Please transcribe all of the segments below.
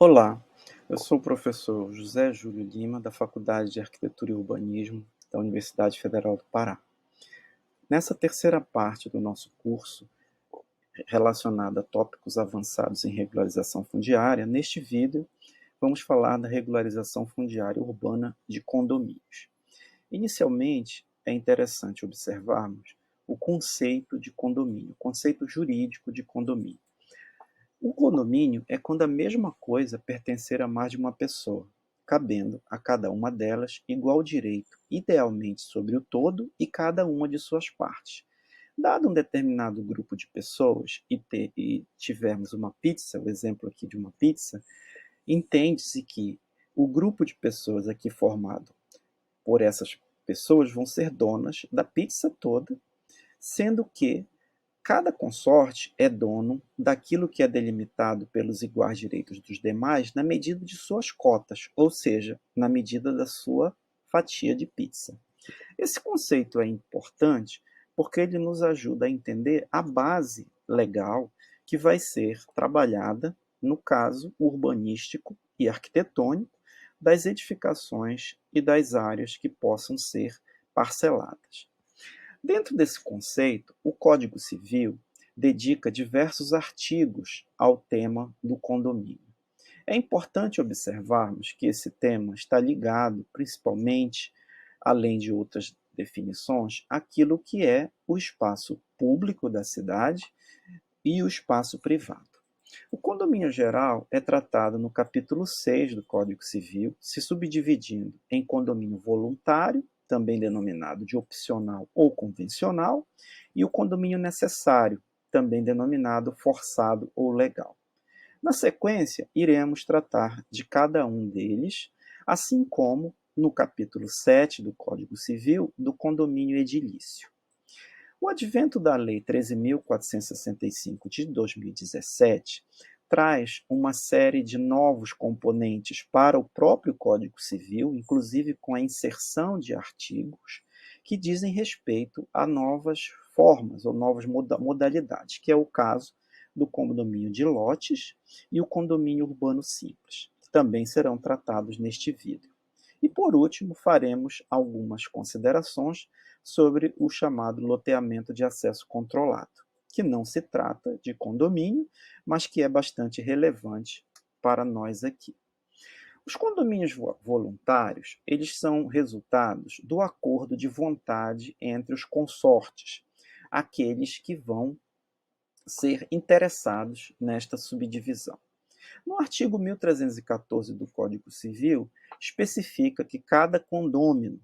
Olá, eu sou o professor José Júlio Lima, da Faculdade de Arquitetura e Urbanismo da Universidade Federal do Pará. Nessa terceira parte do nosso curso, relacionada a tópicos avançados em regularização fundiária, neste vídeo vamos falar da regularização fundiária urbana de condomínios. Inicialmente, é interessante observarmos o conceito de condomínio, o conceito jurídico de condomínio. O condomínio é quando a mesma coisa pertencer a mais de uma pessoa, cabendo a cada uma delas igual direito, idealmente sobre o todo e cada uma de suas partes. Dado um determinado grupo de pessoas e tivermos uma pizza, o exemplo aqui de uma pizza, entende-se que o grupo de pessoas aqui formado por essas pessoas vão ser donas da pizza toda, sendo que cada consorte é dono daquilo que é delimitado pelos iguais direitos dos demais na medida de suas cotas, ou seja, na medida da sua fatia de pizza. Esse conceito é importante porque ele nos ajuda a entender a base legal que vai ser trabalhada no caso urbanístico e arquitetônico das edificações e das áreas que possam ser parceladas. Dentro desse conceito, o Código Civil dedica diversos artigos ao tema do condomínio. É importante observarmos que esse tema está ligado, principalmente, além de outras definições, àquilo que é o espaço público da cidade e o espaço privado. O condomínio geral é tratado no capítulo 6 do Código Civil, se subdividindo em condomínio voluntário, também denominado de opcional ou convencional, e o condomínio necessário, também denominado forçado ou legal. Na sequência, iremos tratar de cada um deles, assim como no capítulo 7 do Código Civil, do condomínio edilício. O advento da Lei 13.465 de 2017 traz uma série de novos componentes para o próprio Código Civil, inclusive com a inserção de artigos que dizem respeito a novas formas ou novas modalidades, que é o caso do condomínio de lotes e o condomínio urbano simples, que também serão tratados neste vídeo. E por último, faremos algumas considerações sobre o chamado loteamento de acesso controlado, que não se trata de condomínio, mas que é bastante relevante para nós aqui. Os condomínios voluntários, eles são resultados do acordo de vontade entre os consortes, aqueles que vão ser interessados nesta subdivisão. No artigo 1314 do Código Civil, especifica que cada condômino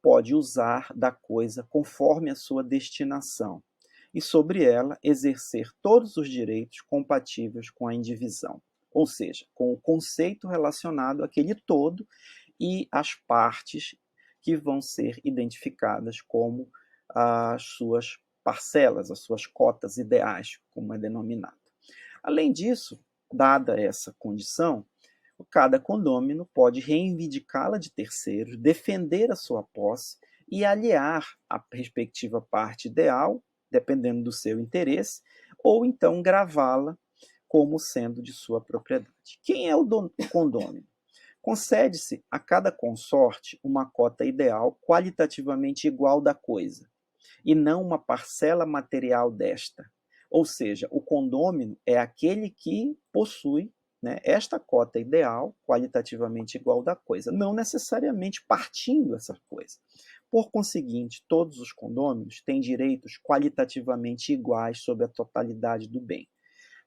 pode usar da coisa conforme a sua destinação e sobre ela exercer todos os direitos compatíveis com a indivisão, ou seja, com o conceito relacionado àquele todo e as partes que vão ser identificadas como as suas parcelas, as suas cotas ideais, como é denominado. Além disso, dada essa condição, cada condômino pode reivindicá-la de terceiros, defender a sua posse e aliar a respectiva parte ideal, dependendo do seu interesse, ou então gravá-la como sendo de sua propriedade. Quem é o condômino? Concede-se a cada consorte uma cota ideal qualitativamente igual da coisa, e não uma parcela material desta. Ou seja, o condômino é aquele que possui, né, esta cota ideal, qualitativamente igual da coisa, não necessariamente partindo essa coisa. Por conseguinte, todos os condôminos têm direitos qualitativamente iguais sobre a totalidade do bem,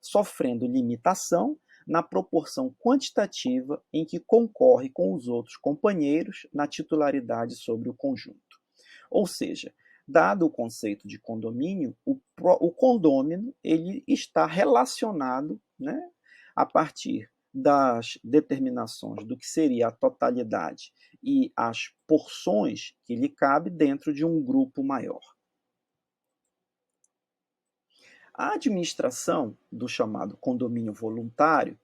sofrendo limitação na proporção quantitativa em que concorre com os outros companheiros na titularidade sobre o conjunto. Ou seja, dado o conceito de condomínio, o condômino ele está relacionado, né, a partir das determinações do que seria a totalidade e as porções que lhe cabe dentro de um grupo maior. A administração do chamado condomínio voluntário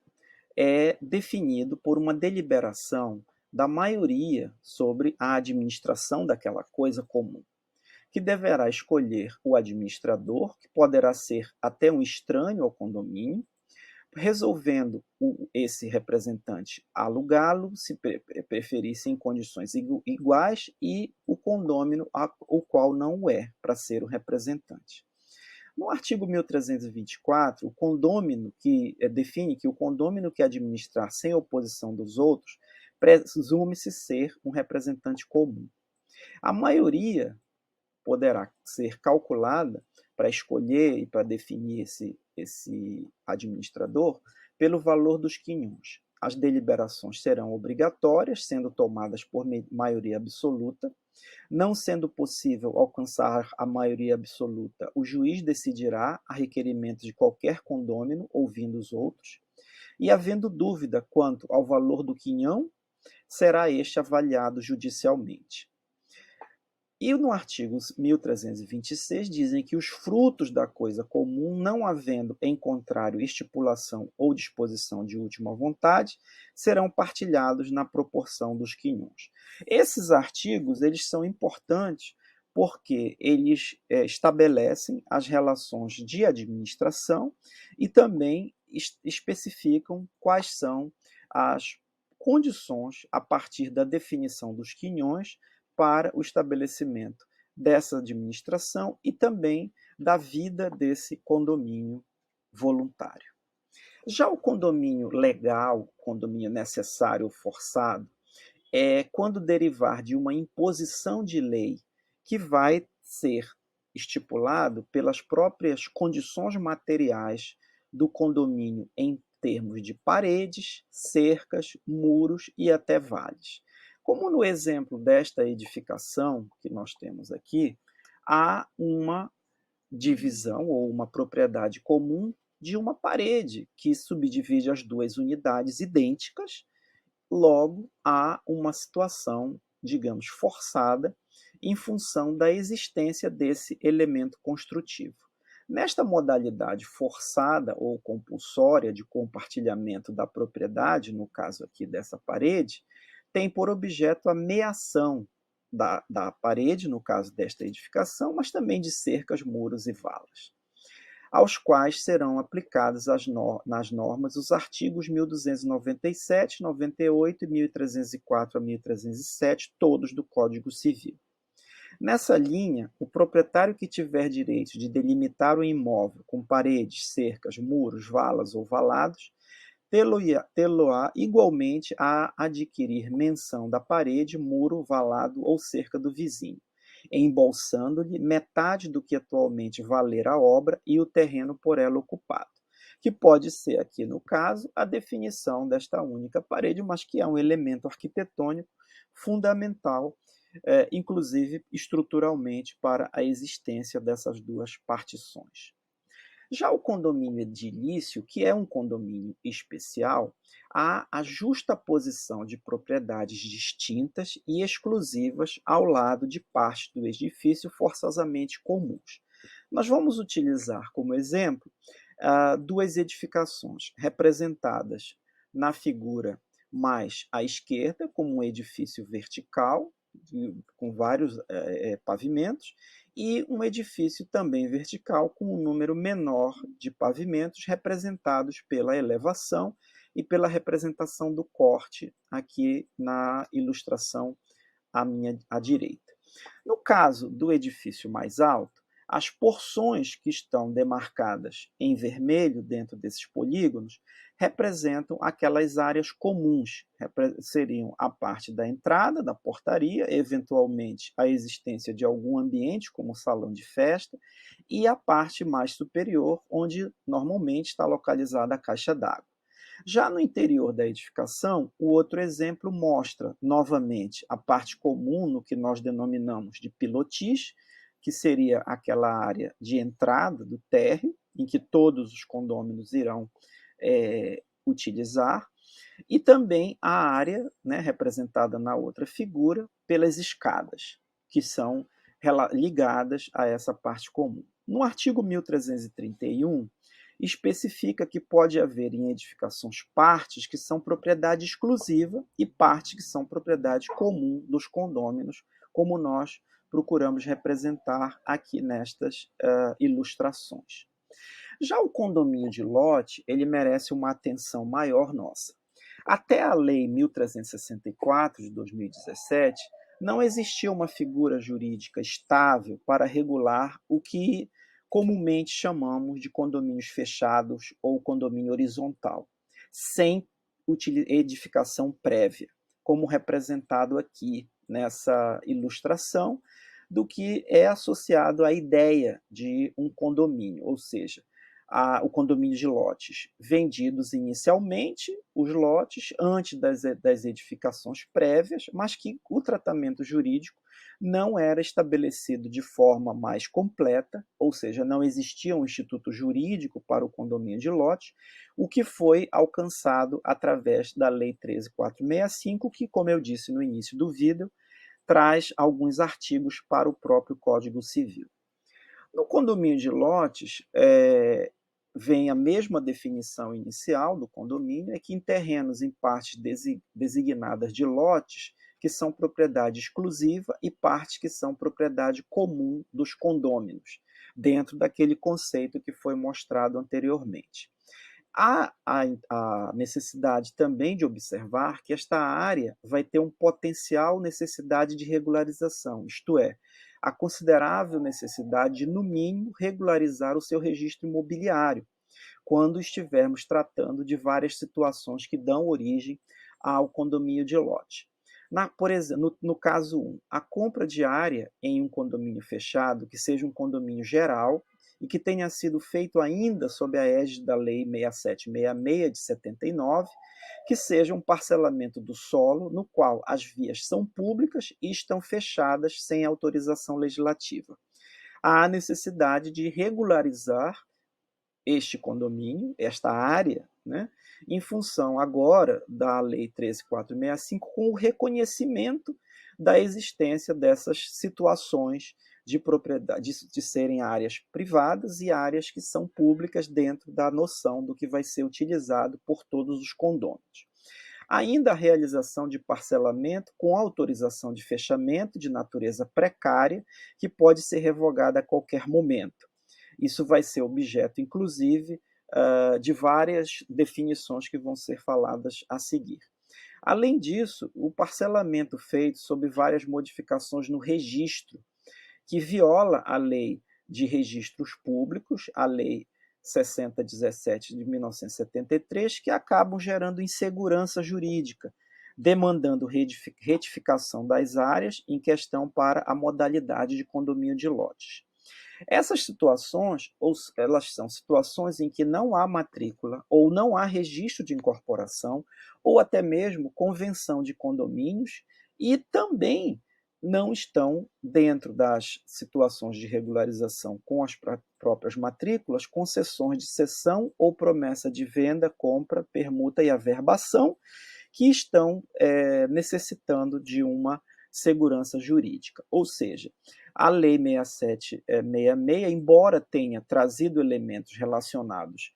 é definido por uma deliberação da maioria sobre a administração daquela coisa comum, que deverá escolher o administrador, que poderá ser até um estranho ao condomínio, resolvendo esse representante alugá-lo, se preferisse em condições iguais, e o condômino, o qual não o é, para ser o representante. No artigo 1324, o condômino define que o condômino que administrar sem oposição dos outros presume-se ser um representante comum. A maioria poderá ser calculada para escolher e para definir esse administrador pelo valor dos quinhões. As deliberações serão obrigatórias, sendo tomadas por maioria absoluta. Não sendo possível alcançar a maioria absoluta, o juiz decidirá a requerimento de qualquer condômino, ouvindo os outros. E, havendo dúvida quanto ao valor do quinhão, será este avaliado judicialmente. E no artigo 1326 dizem que os frutos da coisa comum, não havendo em contrário estipulação ou disposição de última vontade, serão partilhados na proporção dos quinhões. Esses artigos eles são importantes porque eles estabelecem as relações de administração e também especificam quais são as condições a partir da definição dos quinhões para o estabelecimento dessa administração e também da vida desse condomínio voluntário. Já o condomínio legal, condomínio necessário ou forçado, é quando derivar de uma imposição de lei que vai ser estipulado pelas próprias condições materiais do condomínio em termos de paredes, cercas, muros e até vales. Como no exemplo desta edificação que nós temos aqui, há uma divisão ou uma propriedade comum de uma parede que subdivide as duas unidades idênticas, logo há uma situação, digamos, forçada em função da existência desse elemento construtivo. Nesta modalidade forçada ou compulsória de compartilhamento da propriedade, no caso aqui dessa parede, tem por objeto a meação da parede, no caso desta edificação, mas também de cercas, muros e valas, aos quais serão aplicados nas normas os artigos 1297, 98 e 1304 a 1307, todos do Código Civil. Nessa linha, o proprietário que tiver direito de delimitar o imóvel com paredes, cercas, muros, valas ou valados, tê-lo-á igualmente a adquirir menção da parede, muro, valado ou cerca do vizinho, embolsando-lhe metade do que atualmente valer a obra e o terreno por ela ocupado, que pode ser aqui no caso a definição desta única parede, mas que é um elemento arquitetônico fundamental, inclusive estruturalmente, para a existência dessas duas partições. Já o condomínio edilício, que é um condomínio especial, há a justa posição de propriedades distintas e exclusivas ao lado de partes do edifício forçosamente comuns. Nós vamos utilizar como exemplo duas edificações representadas na figura mais à esquerda, como um edifício vertical, com vários pavimentos, e um edifício também vertical com um número menor de pavimentos, representados pela elevação e pela representação do corte aqui na ilustração à direita. No caso do edifício mais alto, as porções que estão demarcadas em vermelho dentro desses polígonos representam aquelas áreas comuns, seriam a parte da entrada, da portaria, eventualmente a existência de algum ambiente, como salão de festa, e a parte mais superior, onde normalmente está localizada a caixa d'água. Já no interior da edificação, o outro exemplo mostra, novamente, a parte comum no que nós denominamos de pilotis, que seria aquela área de entrada do térreo, em que todos os condôminos irão utilizar, e também a área, né, representada na outra figura, pelas escadas, que são ligadas a essa parte comum. No artigo 1331, especifica que pode haver em edificações partes que são propriedade exclusiva e partes que são propriedade comum dos condôminos, como nós procuramos representar aqui nestas ilustrações. Já o condomínio de lote, ele merece uma atenção maior nossa. Até a Lei 1364 de 2017, não existia uma figura jurídica estável para regular o que comumente chamamos de condomínios fechados ou condomínio horizontal, sem edificação prévia, como representado aqui nessa ilustração, do que é associado à ideia de um condomínio, ou seja, o condomínio de lotes, vendidos inicialmente, os lotes, antes das edificações prévias, mas que o tratamento jurídico não era estabelecido de forma mais completa, ou seja, não existia um instituto jurídico para o condomínio de lotes, o que foi alcançado através da Lei 13.465, que, como eu disse no início do vídeo, traz alguns artigos para o próprio Código Civil. No condomínio de lotes, vem a mesma definição inicial do condomínio, é que em terrenos em partes designadas de lotes, que são propriedade exclusiva, e partes que são propriedade comum dos condôminos, dentro daquele conceito que foi mostrado anteriormente. Há a necessidade também de observar que esta área vai ter um potencial necessidade de regularização, isto é, a considerável necessidade de, no mínimo, regularizar o seu registro imobiliário, quando estivermos tratando de várias situações que dão origem ao condomínio de lote. Por exemplo, no caso 1, a compra de área em um condomínio fechado, que seja um condomínio geral, e que tenha sido feito ainda sob a égide da Lei 6766 de 79, que seja um parcelamento do solo no qual as vias são públicas e estão fechadas sem autorização legislativa. Há necessidade de regularizar este condomínio, esta área, né, em função agora da Lei 13.465, com o reconhecimento da existência dessas situações de propriedade, de serem áreas privadas e áreas que são públicas dentro da noção do que vai ser utilizado por todos os condôminos. Ainda a realização de parcelamento com autorização de fechamento de natureza precária, que pode ser revogada a qualquer momento. Isso vai ser objeto, inclusive, de várias definições que vão ser faladas a seguir. Além disso, o parcelamento feito sob várias modificações no registro, que viola a Lei de Registros Públicos, a Lei 6017 de 1973, que acabam gerando insegurança jurídica, demandando retificação das áreas em questão para a modalidade de condomínio de lotes. Essas situações, elas são situações em que não há matrícula ou não há registro de incorporação ou até mesmo convenção de condomínios e também não estão dentro das situações de regularização com as próprias matrículas, concessões de cessão ou promessa de venda, compra, permuta e averbação, que estão necessitando de uma segurança jurídica. Ou seja, a Lei 6766, embora tenha trazido elementos relacionados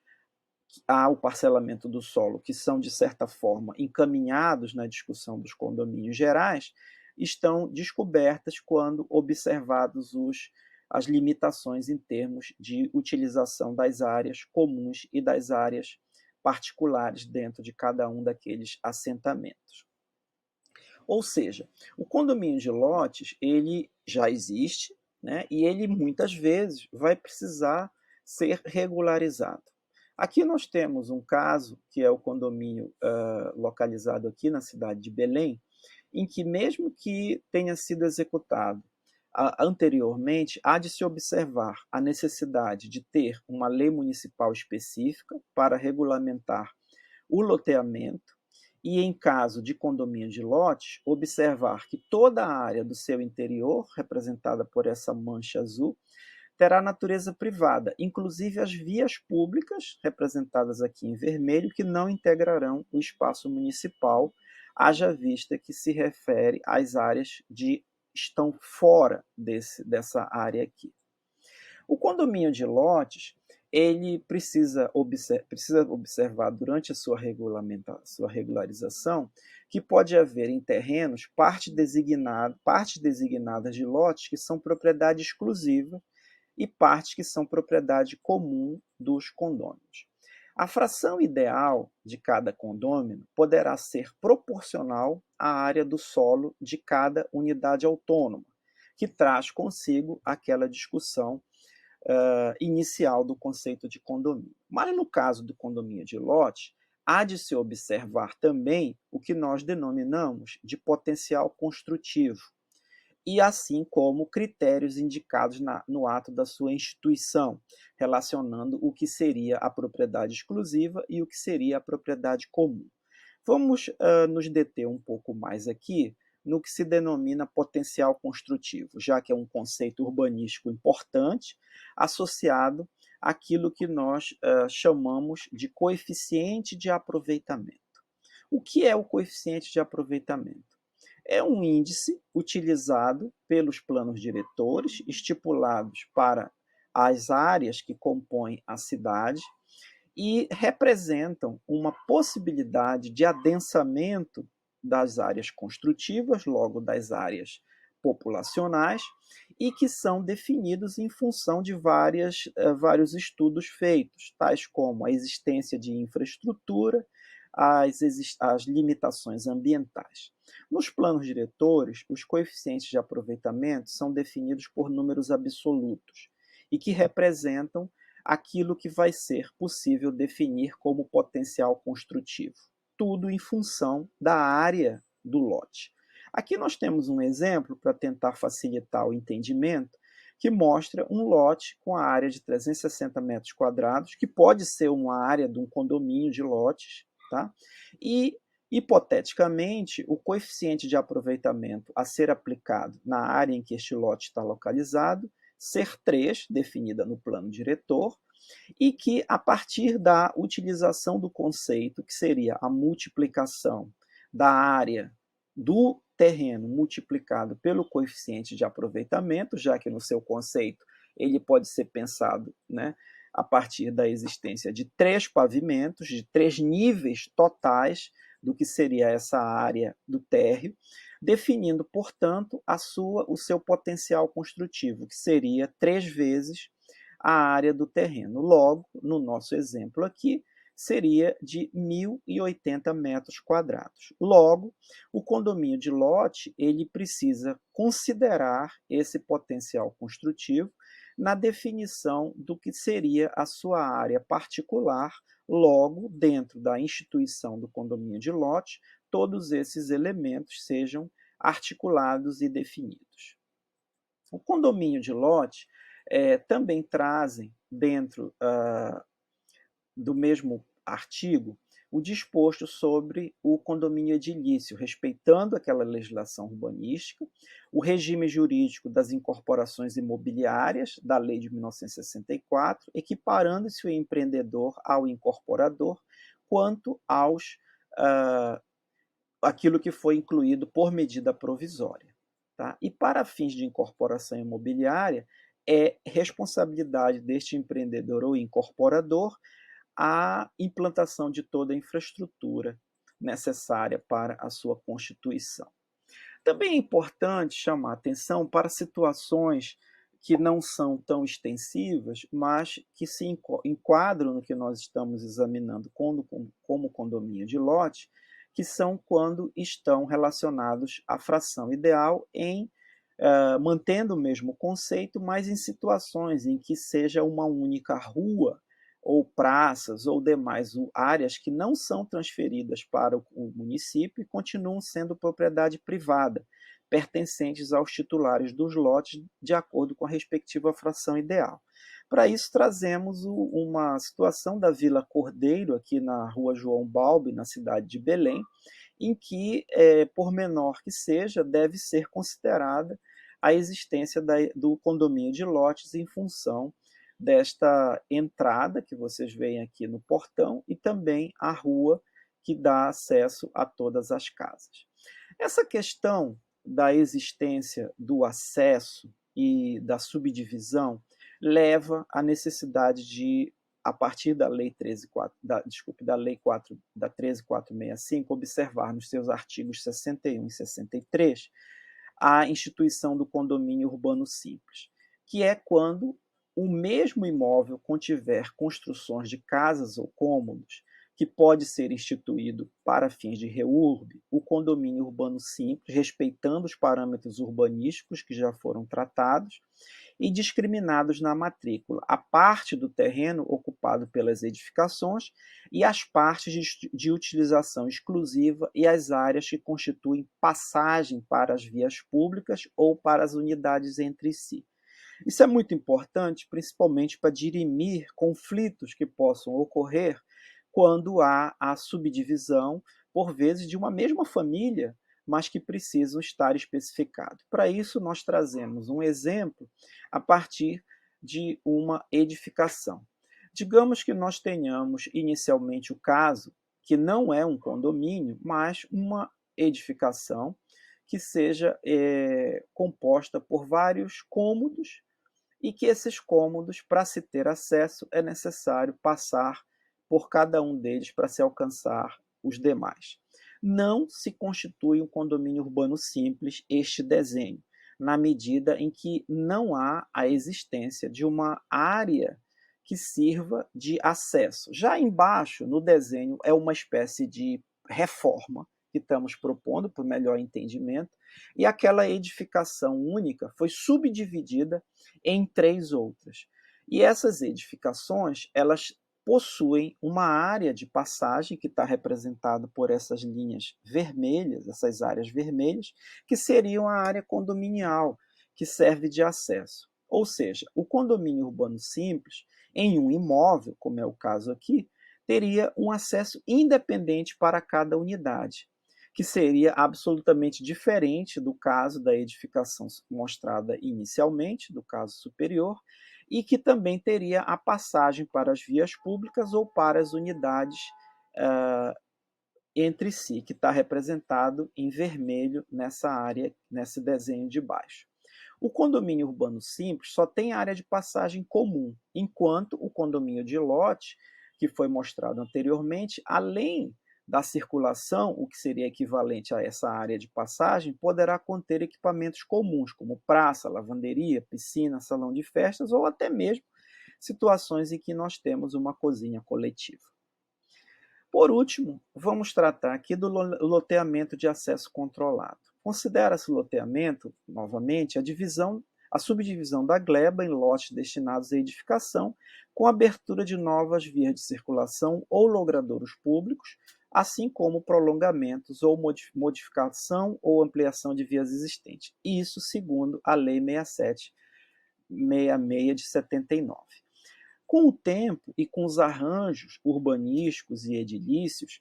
ao parcelamento do solo, que são, de certa forma, encaminhados na discussão dos condomínios gerais, estão descobertas quando observados as limitações em termos de utilização das áreas comuns e das áreas particulares dentro de cada um daqueles assentamentos. Ou seja, o condomínio de lotes, ele já existe, né, e ele muitas vezes vai precisar ser regularizado. Aqui nós temos um caso, que é o condomínio localizado aqui na cidade de Belém, em que mesmo que tenha sido executado anteriormente, há de se observar a necessidade de ter uma lei municipal específica para regulamentar o loteamento, e, em caso de condomínio de lotes, observar que toda a área do seu interior, representada por essa mancha azul, terá natureza privada, inclusive as vias públicas, representadas aqui em vermelho, que não integrarão o espaço municipal, haja vista que se refere às áreas que estão fora dessa área aqui. O condomínio de lotes, ele precisa observar durante a sua regularização que pode haver em terrenos partes designadas de lotes que são propriedade exclusiva e partes que são propriedade comum dos condôminos. A fração ideal de cada condômino poderá ser proporcional à área do solo de cada unidade autônoma, que traz consigo aquela discussão inicial do conceito de condomínio. Mas no caso do condomínio de lote, há de se observar também o que nós denominamos de potencial construtivo, e assim como critérios indicados no ato da sua instituição, relacionando o que seria a propriedade exclusiva e o que seria a propriedade comum. Vamos nos deter um pouco mais aqui no que se denomina potencial construtivo, já que é um conceito urbanístico importante, associado àquilo que nós chamamos de coeficiente de aproveitamento. O que é o coeficiente de aproveitamento? É um índice utilizado pelos planos diretores, estipulados para as áreas que compõem a cidade, e representam uma possibilidade de adensamento das áreas construtivas, logo das áreas populacionais, e que são definidos em função de vários estudos feitos, tais como a existência de infraestrutura, as limitações ambientais. Nos planos diretores, os coeficientes de aproveitamento são definidos por números absolutos e que representam aquilo que vai ser possível definir como potencial construtivo. Tudo em função da área do lote. Aqui nós temos um exemplo para tentar facilitar o entendimento, que mostra um lote com a área de 360 metros quadrados, que pode ser uma área de um condomínio de lotes, tá? E, hipoteticamente, o coeficiente de aproveitamento a ser aplicado na área em que este lote está localizado ser 3, definida no plano diretor, e que, a partir da utilização do conceito, que seria a multiplicação da área do terreno multiplicado pelo coeficiente de aproveitamento, já que no seu conceito ele pode ser pensado, né, a partir da existência de 3 pavimentos, de 3 níveis totais do que seria essa área do térreo, definindo, portanto, o seu potencial construtivo, que seria 3 vezes a área do terreno. Logo, no nosso exemplo aqui, seria de 1.080 metros quadrados. Logo, o condomínio de lote ele precisa considerar esse potencial construtivo na definição do que seria a sua área particular. Logo, dentro da instituição do condomínio de lote, todos esses elementos sejam articulados e definidos. O condomínio de lote também trazem, dentro do mesmo artigo, o disposto sobre o condomínio edilício, respeitando aquela legislação urbanística, o regime jurídico das incorporações imobiliárias da Lei de 1964, equiparando-se o empreendedor ao incorporador quanto aos aquilo que foi incluído por medida provisória. Tá? E para fins de incorporação imobiliária, é responsabilidade deste empreendedor ou incorporador a implantação de toda a infraestrutura necessária para a sua constituição. Também é importante chamar atenção para situações que não são tão extensivas, mas que se enquadram no que nós estamos examinando como condomínio de lote, que são quando estão relacionados à fração ideal mantendo o mesmo conceito, mas em situações em que seja uma única rua ou praças ou demais áreas que não são transferidas para o município e continuam sendo propriedade privada, pertencentes aos titulares dos lotes de acordo com a respectiva fração ideal. Para isso, trazemos uma situação da Vila Cordeiro, aqui na rua João Balbi, na cidade de Belém, em que, por menor que seja, deve ser considerada a existência do condomínio de lotes em função desta entrada que vocês veem aqui no portão e também a rua que dá acesso a todas as casas. Essa questão da existência do acesso e da subdivisão leva à necessidade de, a partir da Lei 13.465, observar nos seus artigos 61 e 63 a instituição do condomínio urbano simples, que é quando o mesmo imóvel contiver construções de casas ou cômodos, que pode ser instituído para fins de reurb, o condomínio urbano simples, respeitando os parâmetros urbanísticos que já foram tratados, e discriminados na matrícula a parte do terreno ocupado pelas edificações e as partes de utilização exclusiva e as áreas que constituem passagem para as vias públicas ou para as unidades entre si. Isso é muito importante, principalmente para dirimir conflitos que possam ocorrer quando há a subdivisão, por vezes, de uma mesma família, mas que precisam estar especificados. Para isso, nós trazemos um exemplo a partir de uma edificação. Digamos que nós tenhamos inicialmente o caso que não é um condomínio, mas uma edificação que seja composta por vários cômodos e que esses cômodos, para se ter acesso, é necessário passar por cada um deles para se alcançar os demais. Não se constitui um condomínio urbano simples este desenho, na medida em que não há a existência de uma área que sirva de acesso. Já embaixo, no desenho, é uma espécie de reforma que estamos propondo para o melhor entendimento, e aquela edificação única foi subdividida em 3 outras. E essas edificações, elas possuem uma área de passagem que está representada por essas linhas vermelhas, essas áreas vermelhas, que seriam a área condominial, que serve de acesso. Ou seja, o condomínio urbano simples, em um imóvel, como é o caso aqui, teria um acesso independente para cada unidade, que seria absolutamente diferente do caso da edificação mostrada inicialmente, do caso superior, e que também teria a passagem para as vias públicas ou para as unidades entre si, que está representado em vermelho nessa área, nesse desenho de baixo. O condomínio urbano simples só tem área de passagem comum, enquanto o condomínio de lote, que foi mostrado anteriormente, além da circulação, o que seria equivalente a essa área de passagem, poderá conter equipamentos comuns, como praça, lavanderia, piscina, salão de festas ou até mesmo situações em que nós temos uma cozinha coletiva. Por último, vamos tratar aqui do loteamento de acesso controlado. Considera-se loteamento, novamente, a subdivisão da gleba em lotes destinados à edificação, com abertura de novas vias de circulação ou logradouros públicos, assim como prolongamentos ou modificação ou ampliação de vias existentes. Isso segundo a Lei 6766 de 79. Com o tempo e com os arranjos urbanísticos e edilícios,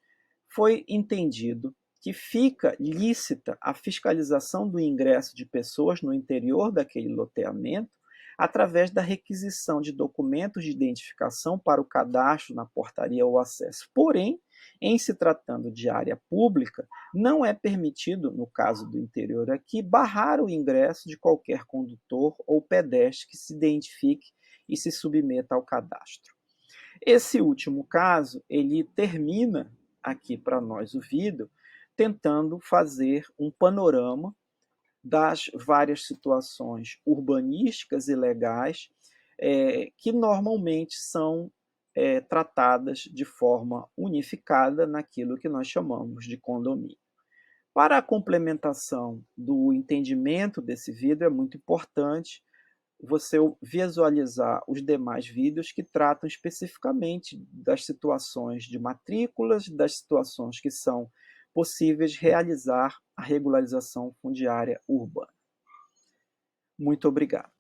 foi entendido que fica lícita a fiscalização do ingresso de pessoas no interior daquele loteamento através da requisição de documentos de identificação para o cadastro na portaria ou acesso. Porém, em se tratando de área pública, não é permitido, no caso do interior aqui, barrar o ingresso de qualquer condutor ou pedestre que se identifique e se submeta ao cadastro. Esse último caso, ele termina aqui para nós o vídeo, tentando fazer um panorama das várias situações urbanísticas e legais que normalmente são tratadas de forma unificada naquilo que nós chamamos de condomínio. Para a complementação do entendimento desse vídeo, é muito importante você visualizar os demais vídeos que tratam especificamente das situações de matrículas, das situações que são possíveis realizar a regularização fundiária urbana. Muito obrigado.